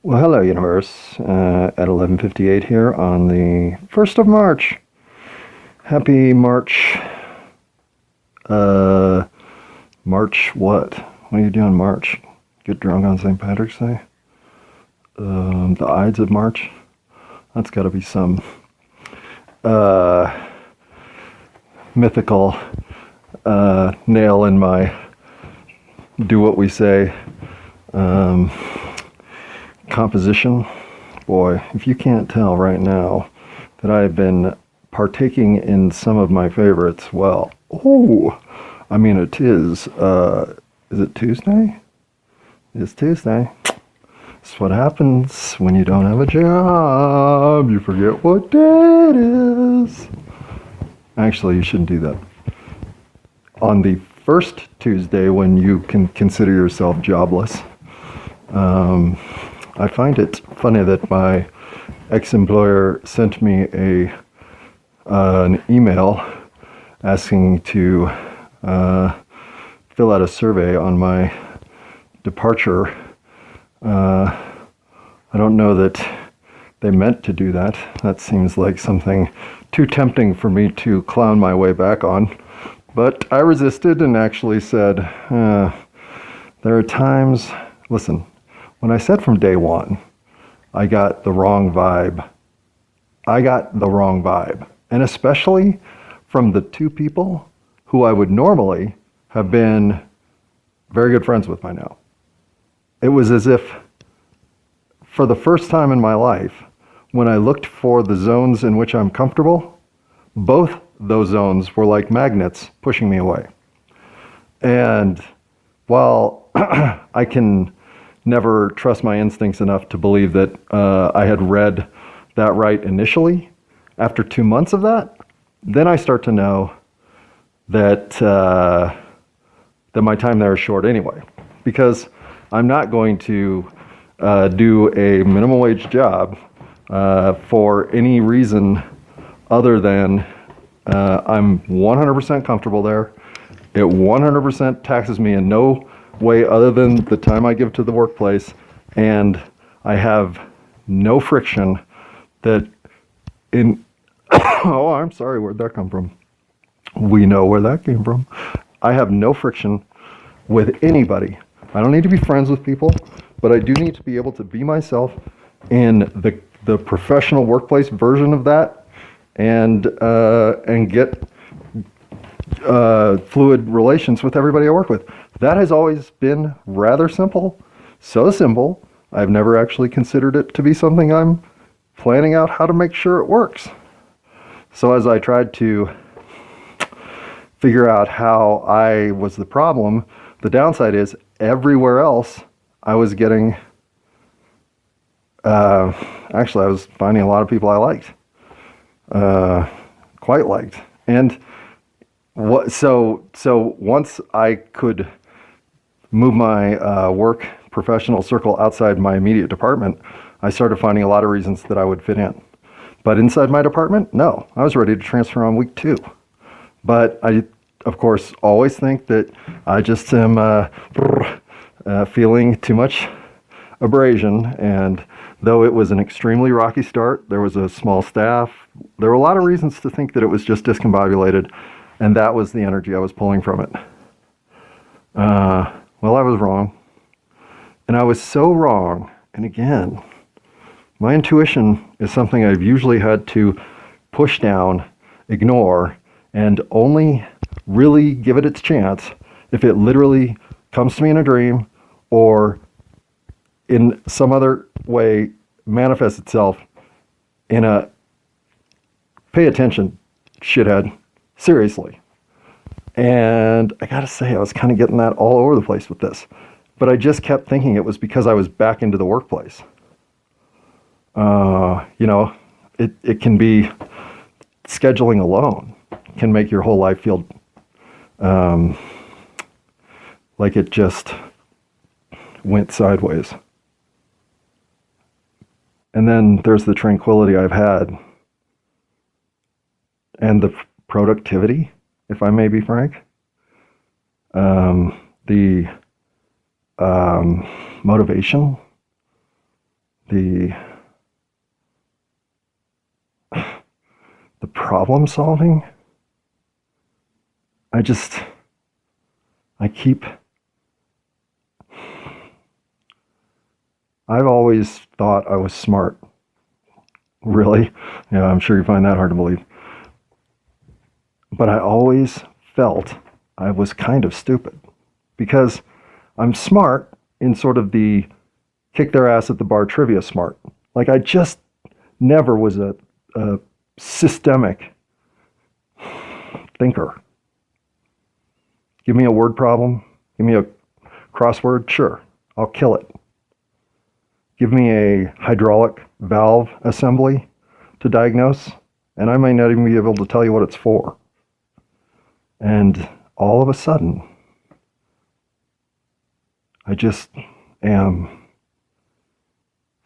Well, hello, universe. At 11:58 here on the 1st of March. Happy March. Uh, March what? What are you doing March? Get drunk on St. Patrick's Day? The Ides of March? That's got to be some uh, mythical nail in my do what we say composition. Boy, if you can't tell right now that I've been partaking in some of my favorites, well, I mean, is it Tuesday? It's Tuesday. It's what happens when you don't have a job. You forget what day it is. Actually, you shouldn't do that. On the first Tuesday, when you can consider yourself jobless, I find it funny that my ex-employer sent me an email asking to fill out a survey on my departure. I don't know that they meant to do that. That seems like something too tempting for me to clown my way back on. But I resisted and actually said, there are times, listen, when I said from day one, I got the wrong vibe. And especially from the two people who I would normally have been very good friends with by now. It was as if, for the first time in my life, when I looked for the zones in which I'm comfortable, both those zones were like magnets pushing me away. And while I can never trust my instincts enough to believe that I had read that right initially, after 2 months of that, then I start to know that that my time there is short anyway, because I'm not going to do a minimum wage job for any reason other than I'm 100% comfortable there. It 100% taxes me in no way other than the time I give to the workplace, and I have no friction that in oh, I'm sorry, where'd that come from? We know where that came from. I have no friction with anybody. I don't need to be friends with people, but I do need to be able to be myself in the professional workplace version of that, and get fluid relations with everybody I work with. That has always been rather simple. So simple, I've never actually considered it to be something I'm planning out how to make sure it works. So as I tried to figure out how I was the problem, the downside is everywhere else I was getting, actually I was finding a lot of people I liked, quite liked. And so once I could move my work professional circle outside my immediate department, I started finding a lot of reasons that I would fit in. But inside my department, no, I was ready to transfer on week 2. But I, of course, always think that I just am feeling too much abrasion. And though it was an extremely rocky start, there was a small staff. There were a lot of reasons to think that it was just discombobulated, and that was the energy I was pulling from it. Well, I was wrong. And I was so wrong. And again, my intuition is something I've usually had to push down, ignore, and only really give it its chance if it literally comes to me in a dream or in some other way manifests itself in a pay attention, shithead, seriously. And I gotta say, I was kind of getting that all over the place with this, but I just kept thinking it was because I was back into the workplace. It can be scheduling alone can make your whole life feel like it just went sideways. And then there's the tranquility I've had and the productivity, if I may be frank. The motivation, the problem solving, I've always thought I was smart. Really? Yeah, I'm sure you find that hard to believe. But I always felt I was kind of stupid because I'm smart in sort of the kick their ass at the bar trivia smart. Like I just never was a systemic thinker. Give me a word problem, give me a crossword, sure, I'll kill it. Give me a hydraulic valve assembly to diagnose, and I might not even be able to tell you what it's for. And all of a sudden, I just am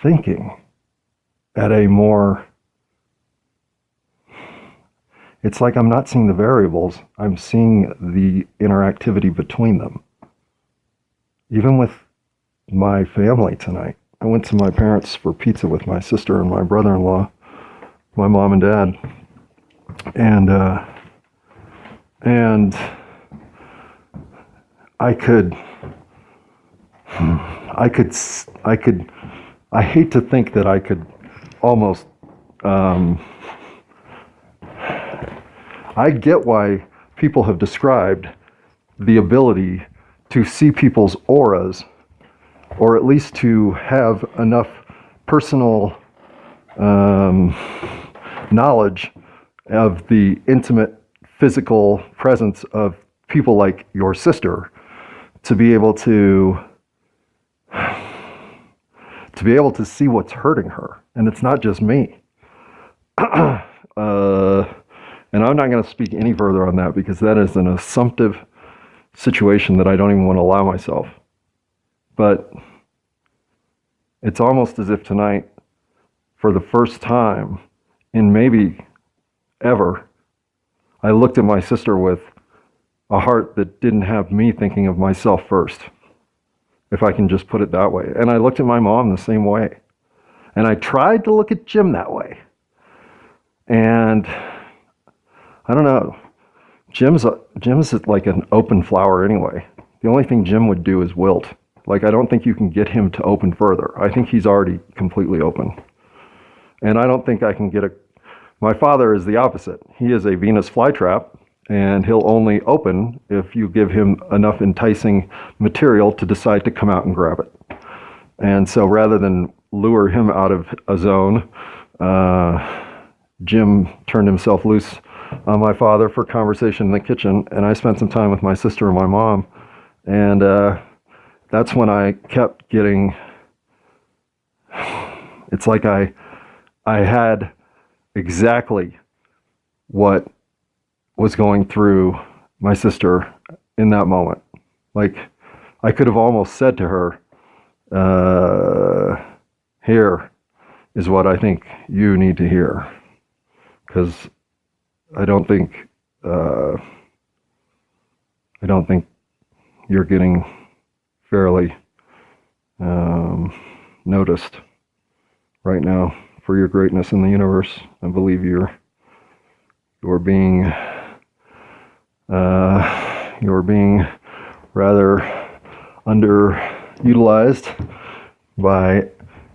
thinking at a more, it's like I'm not seeing the variables, I'm seeing the interactivity between them. Even with my family tonight, I went to my parents for pizza with my sister and my brother-in-law, my mom and dad, and I hate to think that I could almost, I get why people have described the ability to see people's auras, or at least to have enough personal knowledge of the intimate physical presence of people like your sister to be able to see what's hurting her. And it's not just me. And I'm not going to speak any further on that because that is an assumptive situation that I don't even want to allow myself. But it's almost as if tonight, for the first time in maybe ever, I looked at my sister with a heart that didn't have me thinking of myself first, if I can just put it that way. And I looked at my mom the same way. And I tried to look at Jim that way. And I don't know, Jim's like an open flower anyway. The only thing Jim would do is wilt. Like, I don't think you can get him to open further. I think he's already completely open. And I don't think I can get my father is the opposite. He is a Venus flytrap, and he'll only open if you give him enough enticing material to decide to come out and grab it. And so rather than lure him out of a zone, Jim turned himself loose on my father for conversation in the kitchen, and I spent some time with my sister and my mom, and that's when I kept getting, it's like I had exactly what was going through my sister in that moment. Like, I could have almost said to her, here is what I think you need to hear. Because I don't think you're getting fairly noticed right now for your greatness in the universe. I believe you're being rather underutilized by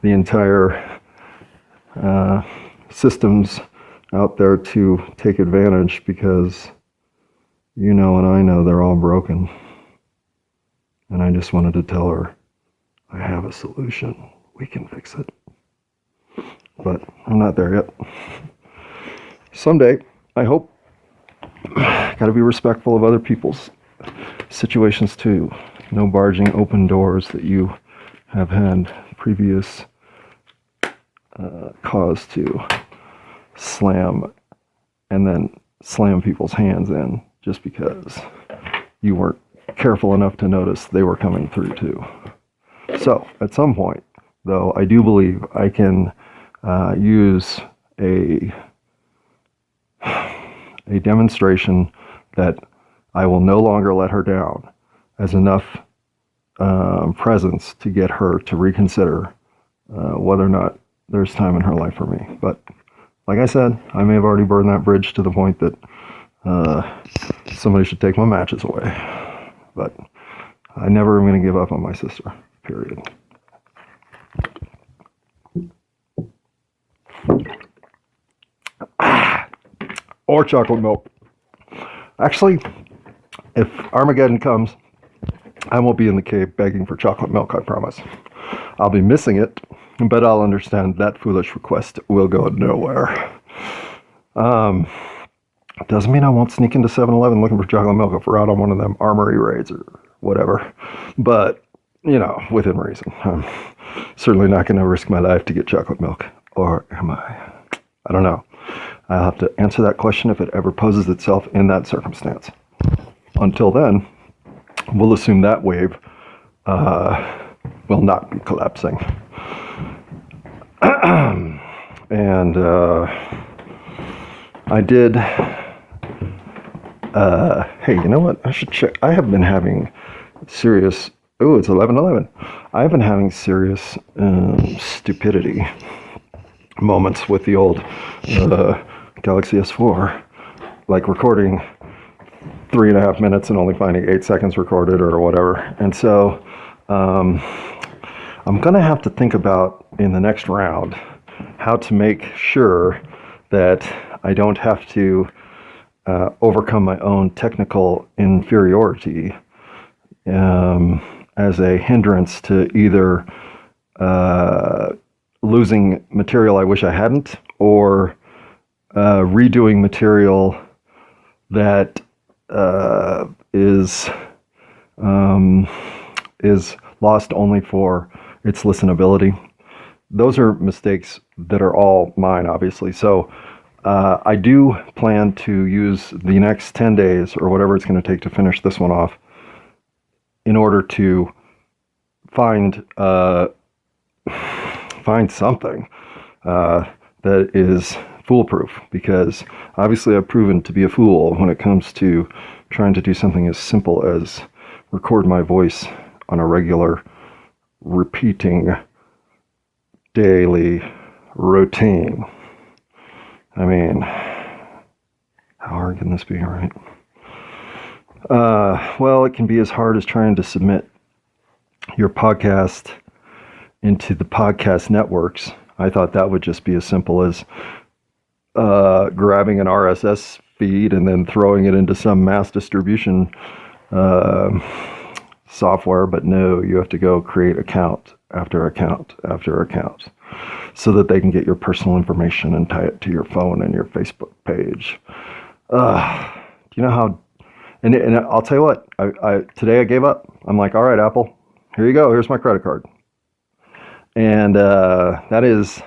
the entire systems out there to take advantage, because you know and I know they're all broken. And I just wanted to tell her, I have a solution. We can fix it. But I'm not there yet. Someday, I hope. Got to be respectful of other people's situations too. No barging open doors that you have had previous cause to slam, and then slam people's hands in just because you weren't careful enough to notice they were coming through too. So at some point, though, I do believe I can use a demonstration that I will no longer let her down as enough presence to get her to reconsider whether or not there's time in her life for me. But like I said, I may have already burned that bridge to the point that somebody should take my matches away. But I never am going to give up on my sister, period. Or chocolate milk. Actually, if Armageddon comes, I won't be in the cave begging for chocolate milk, I promise. I'll be missing it, but I'll understand that foolish request will go nowhere. Doesn't mean I won't sneak into 7-Eleven looking for chocolate milk if we're out on one of them armory raids or whatever. But, you know, within reason. I'm certainly not going to risk my life to get chocolate milk. Or am I? I don't know. I'll have to answer that question if it ever poses itself in that circumstance. Until then, we'll assume that wave will not be collapsing. And I did... hey, you know what? I should check. I have been having serious... Oh, it's 11:11. I've been having serious stupidity moments with the old Galaxy S4. Like recording 3.5 minutes and only finding 8 seconds recorded or whatever. And so I'm going to have to think about in the next round how to make sure that I don't have to overcome my own technical inferiority as a hindrance to either losing material I wish I hadn't, or redoing material that is lost only for its listenability. Those are mistakes that are all mine, obviously. So I do plan to use the next 10 days or whatever it's going to take to finish this one off in order to find something that is foolproof, because obviously I've proven to be a fool when it comes to trying to do something as simple as record my voice on a regular, repeating, daily routine. I mean, how hard can this be, right? Well, it can be as hard as trying to submit your podcast into the podcast networks. I thought that would just be as simple as grabbing an RSS feed and then throwing it into some mass distribution software, but no, you have to go create account after account after account so that they can get your personal information and tie it to your phone and your Facebook page. Do you know how... And I'll tell you what, today I gave up. I'm like, all right, Apple, here you go. Here's my credit card. And that is...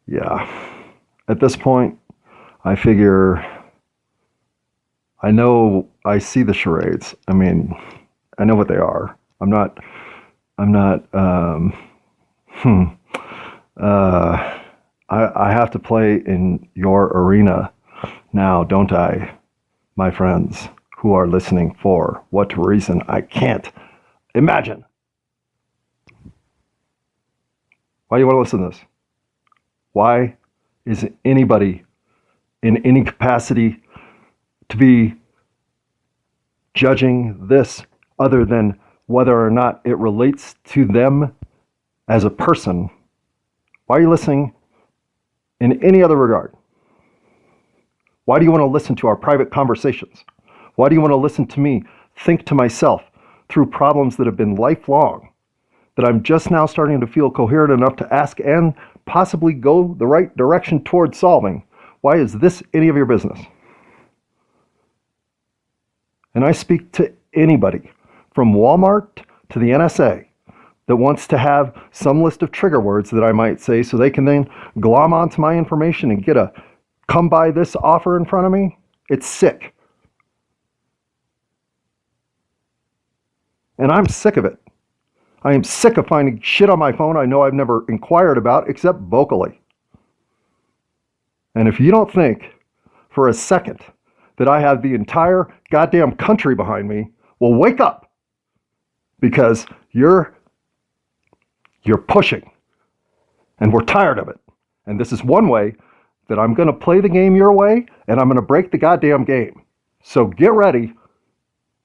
yeah. At this point, I figure... I know I see the charades. I mean, I know what they are. I have to play in your arena now, don't I, my friends who are listening, for what reason I can't imagine. Why do you want to listen to this? Why is anybody in any capacity to be judging this other than whether or not it relates to them as a person? Why are you listening in any other regard? Why do you want to listen to our private conversations? Why do you want to listen to me think to myself through problems that have been lifelong, that I'm just now starting to feel coherent enough to ask and possibly go the right direction towards solving? Why is this any of your business? And I speak to anybody from Walmart to the NSA that wants to have some list of trigger words that I might say so they can then glom onto my information and get a come by this offer in front of me. It's sick. And I'm sick of it. I am sick of finding shit on my phone I know I've never inquired about except vocally. And if you don't think for a second that I have the entire goddamn country behind me, well, wake up. because you're pushing, and we're tired of it. And this is one way that I'm going to play the game your way, and I'm going to break the goddamn game. So get ready,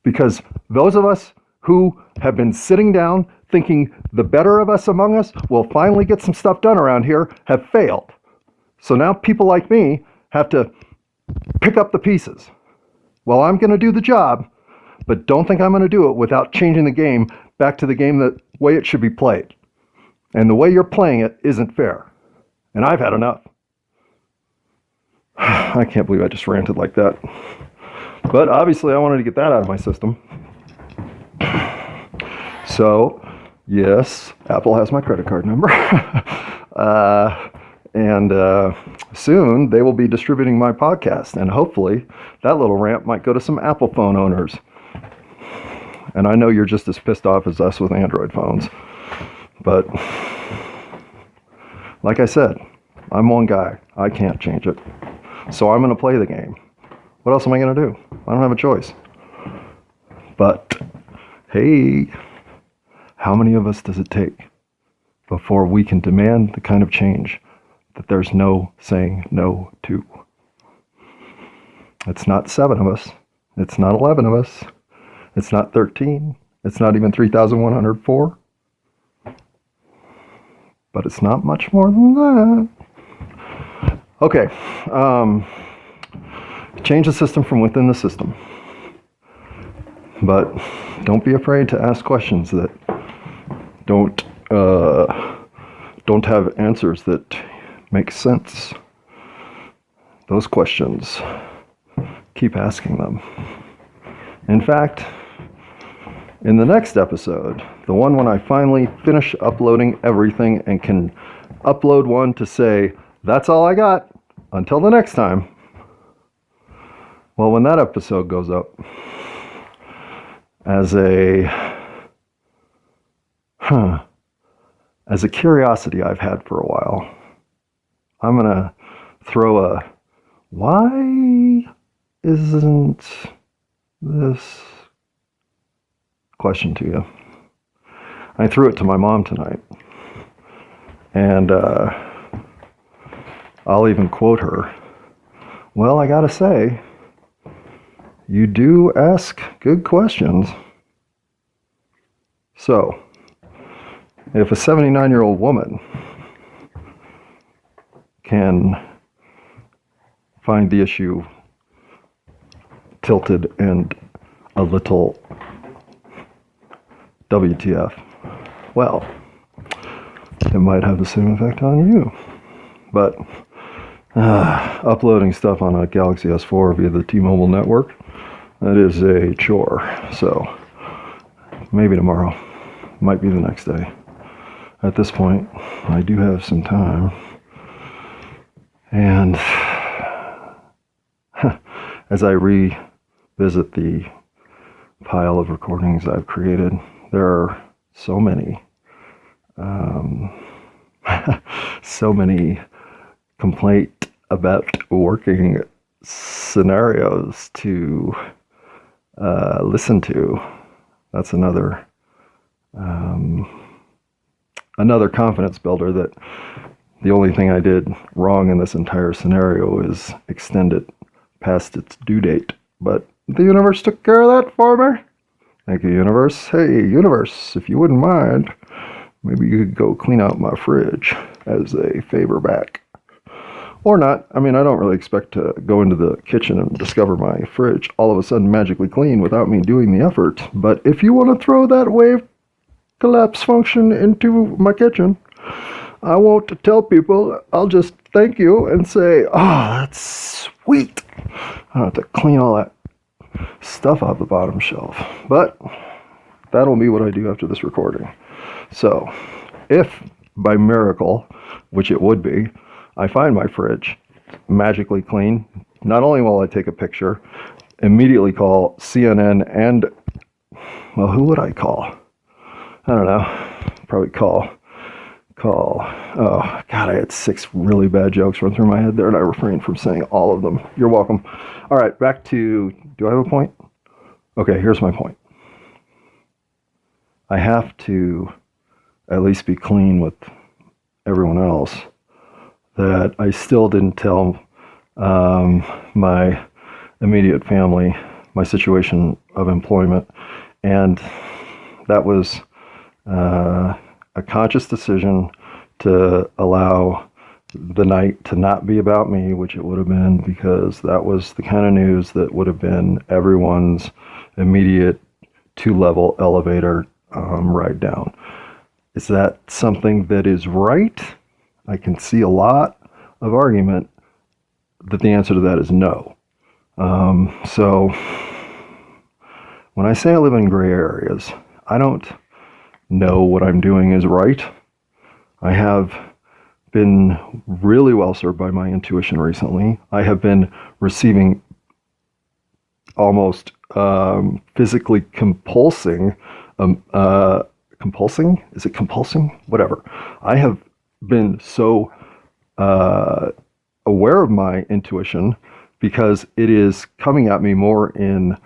because those of us who have been sitting down thinking the better of us among us will finally get some stuff done around here have failed. So now people like me have to pick up the pieces. Well, I'm going to do the job, but don't think I'm going to do it without changing the game back to the game the way it should be played. And the way you're playing it isn't fair. And I've had enough. I can't believe I just ranted like that. But obviously I wanted to get that out of my system. So, yes, Apple has my credit card number. And soon they will be distributing my podcast. And hopefully that little rant might go to some Apple phone owners. And I know you're just as pissed off as us with Android phones. But like I said, I'm one guy. I can't change it. So I'm going to play the game. What else am I going to do? I don't have a choice. But hey, how many of us does it take before we can demand the kind of change that there's no saying no to? It's not 7 of us. It's not 11 of us. It's not 13. It's not even 3,104. But it's not much more than that. Okay. Change the system from within the system. But don't be afraid to ask questions that don't have answers that make sense. Those questions, keep asking them. In fact, in the next episode, the one when I finally finish uploading everything and can upload one to say, that's all I got, until the next time. Well, when that episode goes up, as a curiosity I've had for a while, I'm going to throw a, why isn't this question to you? I threw it to my mom tonight. And I'll even quote her. Well, I gotta say, you do ask good questions. So, if a 79-year-old woman can find the issue tilted and a little WTF, well, it might have the same effect on you. But uploading stuff on a Galaxy S4 via the T-Mobile network, that is a chore. So maybe tomorrow, might be the next day. At this point, I do have some time. And as I revisit the pile of recordings I've created, there are so many complaint about working scenarios to listen to. That's another confidence builder, that the only thing I did wrong in this entire scenario is extend it past its due date. But the universe took care of that for me. Thank you, universe. Hey, universe, if you wouldn't mind, maybe you could go clean out my fridge as a favor back. Or not. I mean, I don't really expect to go into the kitchen and discover my fridge all of a sudden magically clean without me doing the effort. But if you want to throw that wave collapse function into my kitchen, I won't tell people. I'll just thank you and say, oh, that's sweet. I don't have to clean all that stuff off the bottom shelf. But that'll be what I do after this recording. So, if by miracle, which it would be, I find my fridge magically clean, not only will I take a picture, immediately call CNN and, well, who would I call? I don't know. Probably call. Oh, God, I had 6 really bad jokes run through my head there, and I refrained from saying all of them. You're welcome. All right, back to, do I have a point? Okay, here's my point. I have to at least be clean with everyone else that I still didn't tell my immediate family my situation of employment. And that was a conscious decision to allow the night to not be about me, which it would have been, because that was the kind of news that would have been everyone's immediate 2-level elevator ride down. Is that something that is right? I can see a lot of argument that the answer to that is no. So when I say I live in gray areas, I don't know what I'm doing is right. I have been really well served by my intuition recently. I have been receiving almost physically compulsing, compulsing? Is it compulsing? Whatever. I have been so aware of my intuition because it is coming at me more in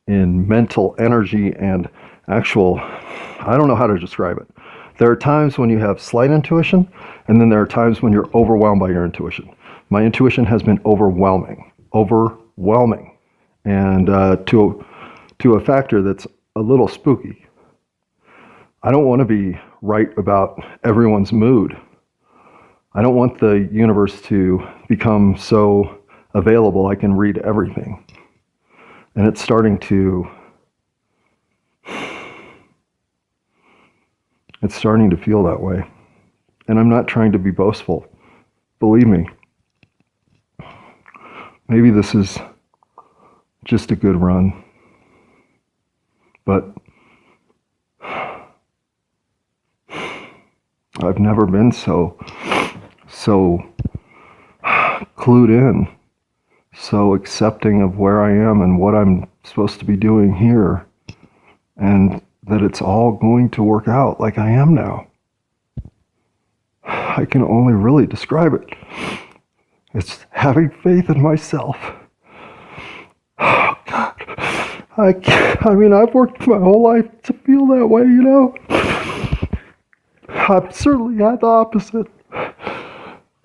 mental energy and actual, I don't know how to describe it. There are times when you have slight intuition, and then there are times when you're overwhelmed by your intuition. My intuition has been overwhelming, and to a factor that's a little spooky. I don't want to be right about everyone's mood. I don't want the universe to become so available I can read everything. And it's starting to feel that way. And I'm not trying to be boastful. Believe me. Maybe this is just a good run. But I've never been so clued in, so accepting of where I am and what I'm supposed to be doing here, and that it's all going to work out like I am now. I can only really describe it. It's having faith in myself. Oh, God. I mean, I've worked my whole life to feel that way, you know? I've certainly had the opposite.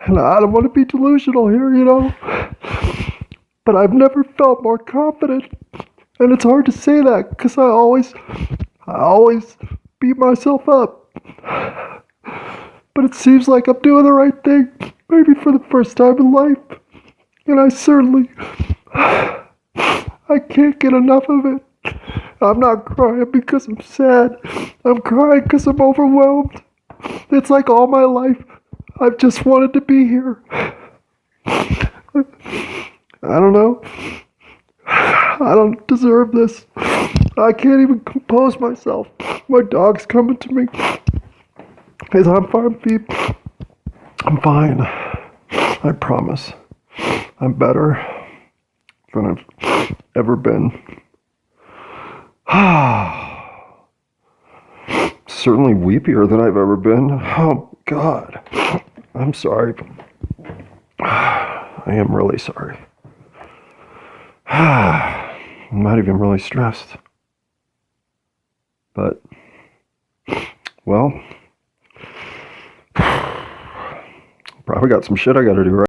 And I don't want to be delusional here, you know? But I've never felt more confident. And it's hard to say that because I always beat myself up. But it seems like I'm doing the right thing, maybe for the first time in life. And I can't get enough of it. I'm not crying because I'm sad. I'm crying because I'm overwhelmed. It's like all my life, I've just wanted to be here. I don't know. I don't deserve this. I can't even compose myself. My dog's coming to me. Hey, I'm fine, Pete. I'm fine. I promise. I'm better than I've ever been. Certainly weepier than I've ever been. Oh, God. I'm sorry. I am really sorry. I'm not even really stressed. But, well, probably got some shit I gotta do, right?